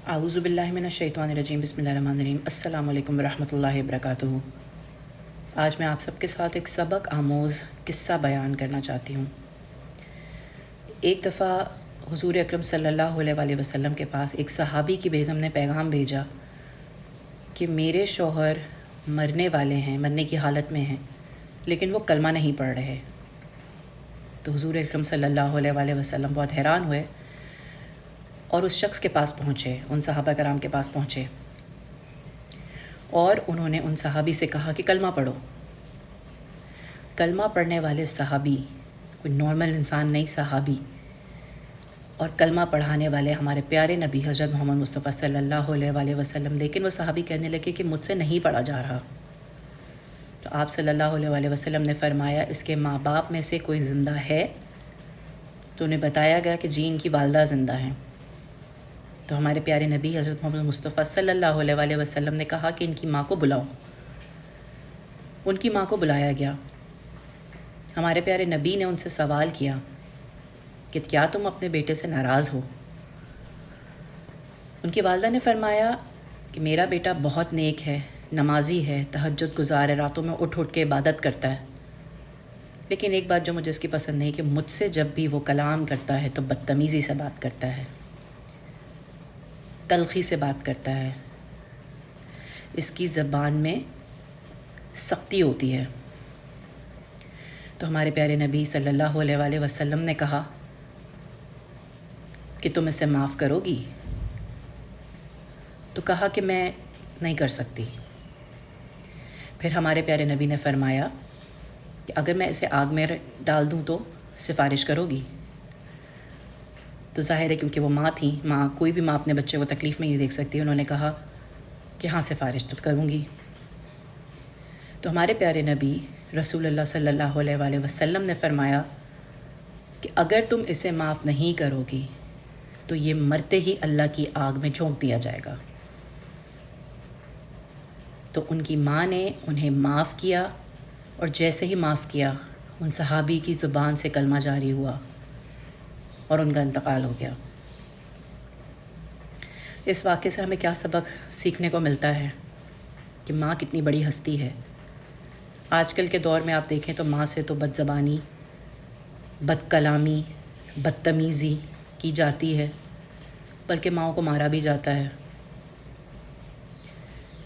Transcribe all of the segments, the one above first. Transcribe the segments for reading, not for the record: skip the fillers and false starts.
اعوذ باللہ من الشیطان الرجیم، بسم اللہ الرحمن الرحیم۔ السلام علیکم ورحمۃ اللہ وبرکاتہ۔ آج میں آپ سب کے ساتھ ایک سبق آموز قصہ بیان کرنا چاہتی ہوں۔ ایک دفعہ حضور اکرم صلی اللہ علیہ وآلہ وسلم کے پاس ایک صحابی کی بیگم نے پیغام بھیجا کہ میرے شوہر مرنے والے ہیں، مرنے کی حالت میں ہیں، لیکن وہ کلمہ نہیں پڑھ رہے۔ تو حضور اکرم صلی اللہ علیہ وآلہ وسلم بہت حیران ہوئے اور اس شخص کے پاس پہنچے، ان صحابہ کرام کے پاس پہنچے اور انہوں نے ان صحابی سے کہا کہ کلمہ پڑھو۔ کلمہ پڑھنے والے صحابی کوئی نارمل انسان نہیں، صحابی، اور کلمہ پڑھانے والے ہمارے پیارے نبی حضرت محمد مصطفیٰ صلی اللہ علیہ وآلہ وسلم۔ لیکن وہ صحابی کہنے لگے کہ مجھ سے نہیں پڑھا جا رہا۔ تو آپ صلی اللہ علیہ وآلہ وسلم نے فرمایا اس کے ماں باپ میں سے کوئی زندہ ہے؟ تو انہیں بتایا گیا کہ جی ان کی والدہ زندہ ہیں۔ تو ہمارے پیارے نبی حضرت محمد مصطفیٰ صلی اللہ علیہ وآلہ وسلم نے کہا کہ ان کی ماں کو بلاؤ۔ ان کی ماں کو بلایا گیا۔ ہمارے پیارے نبی نے ان سے سوال کیا کہ کیا تم اپنے بیٹے سے ناراض ہو؟ ان کی والدہ نے فرمایا کہ میرا بیٹا بہت نیک ہے، نمازی ہے، تہجد گزار ہے، راتوں میں اٹھ کے عبادت کرتا ہے، لیکن ایک بات جو مجھے اس کی پسند نہیں کہ مجھ سے جب بھی وہ کلام کرتا ہے تو بدتمیزی سے بات کرتا ہے، تلخی سے بات کرتا ہے، اس کی زبان میں سختی ہوتی ہے۔ تو ہمارے پیارے نبی صلی اللہ علیہ وآلہ وسلم نے کہا کہ تم اسے معاف کرو گی؟ تو کہا کہ میں نہیں کر سکتی۔ پھر ہمارے پیارے نبی نے فرمایا کہ اگر میں اسے آگ میں ڈال دوں تو سفارش کرو گی؟ تو ظاہر ہے کیونکہ وہ ماں تھیں، کوئی بھی ماں اپنے بچے کو تکلیف میں نہیں دیکھ سکتی، انہوں نے کہا کہ ہاں سفارش تو کروں گی۔ تو ہمارے پیارے نبی رسول اللہ صلی اللہ علیہ وآلہ وسلم نے فرمایا کہ اگر تم اسے معاف نہیں کرو گی تو یہ مرتے ہی اللہ کی آگ میں جھونک دیا جائے گا۔ تو ان کی ماں نے انہیں معاف کیا، اور جیسے ہی معاف کیا ان صحابی کی زبان سے کلمہ جاری ہوا اور ان کا انتقال ہو گیا۔ اس واقعے سے ہمیں کیا سبق سیکھنے کو ملتا ہے کہ ماں کتنی بڑی ہستی ہے۔ آج کل کے دور میں آپ دیکھیں تو ماں سے تو بد زبانی، بد کلامی، بدتمیزی کی جاتی ہے، بلکہ ماؤں کو مارا بھی جاتا ہے۔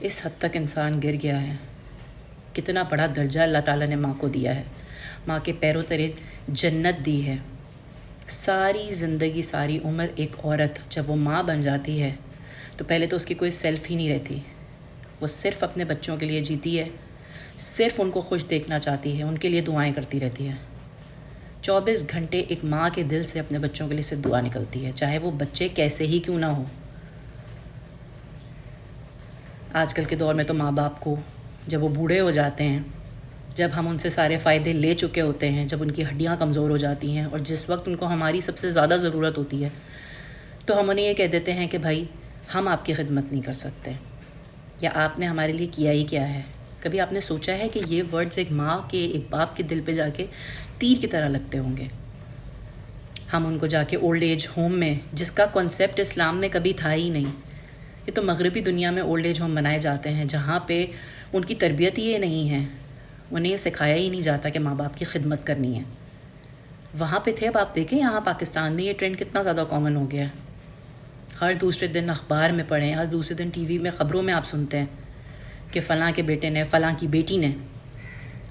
اس حد تک انسان گر گیا ہے۔ کتنا بڑا درجہ اللہ تعالیٰ نے ماں کو دیا ہے، ماں کے پیروں تلے جنت دی ہے۔ ساری زندگی، ساری عمر ایک عورت جب وہ ماں بن جاتی ہے تو پہلے تو اس کی کوئی سیلف ہی نہیں رہتی، وہ صرف اپنے بچوں کے لیے جیتی ہے، صرف ان کو خوش دیکھنا چاہتی ہے، ان کے لیے دعائیں کرتی رہتی ہے۔ 24 گھنٹے ایک ماں کے دل سے اپنے بچوں کے لیے صرف دعا نکلتی ہے، چاہے وہ بچے کیسے ہی کیوں نہ ہو۔ آج کل کے دور میں تو ماں باپ کو جب وہ بوڑھے ہو جاتے ہیں، جب ہم ان سے سارے فائدے لے چکے ہوتے ہیں، جب ان کی ہڈیاں کمزور ہو جاتی ہیں اور جس وقت ان کو ہماری سب سے زیادہ ضرورت ہوتی ہے تو ہم انہیں یہ کہہ دیتے ہیں کہ بھائی ہم آپ کی خدمت نہیں کر سکتے، یا آپ نے ہمارے لیے کیا ہی کیا ہے۔ کبھی آپ نے سوچا ہے کہ یہ ورڈز ایک ماں کے، ایک باپ کے دل پہ جا کے تیر کی طرح لگتے ہوں گے؟ ہم ان کو جا کے اولڈ ایج ہوم میں، جس کا کنسیپٹ اسلام میں کبھی تھا ہی نہیں، یہ تو مغربی دنیا میں اولڈ ایج ہوم بنائے جاتے ہیں جہاں پہ ان کی تربیت ہی یہ نہیں ہے، انہیں یہ سکھایا ہی نہیں جاتا کہ ماں باپ کی خدمت کرنی ہے۔ وہاں پہ تھے، اب آپ دیکھیں یہاں پاکستان میں یہ ٹرینڈ کتنا زیادہ کامن ہو گیا ہے۔ ہر دوسرے دن اخبار میں پڑھیں، ہر دوسرے دن ٹی وی میں خبروں میں آپ سنتے ہیں کہ فلاں کے بیٹے نے، فلاں کی بیٹی نے۔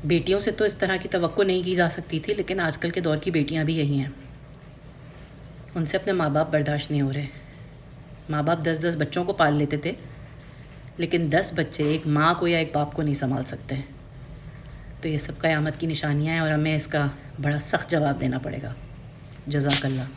بیٹیوں سے تو اس طرح کی توقع نہیں کی جا سکتی تھی، لیکن آج کل کے دور کی بیٹیاں بھی یہی ہیں، ان سے اپنے ماں باپ برداشت نہیں ہو رہے۔ ماں باپ 10 بچوں کو پال لیتے تھے، لیکن 10 بچے ایک ماں کو یا ایک باپ کو نہیں سنبھال سکتے۔ تو یہ سب قیامت کی نشانیاں ہیں اور ہمیں اس کا بڑا سخت جواب دینا پڑے گا۔ جزاک اللہ۔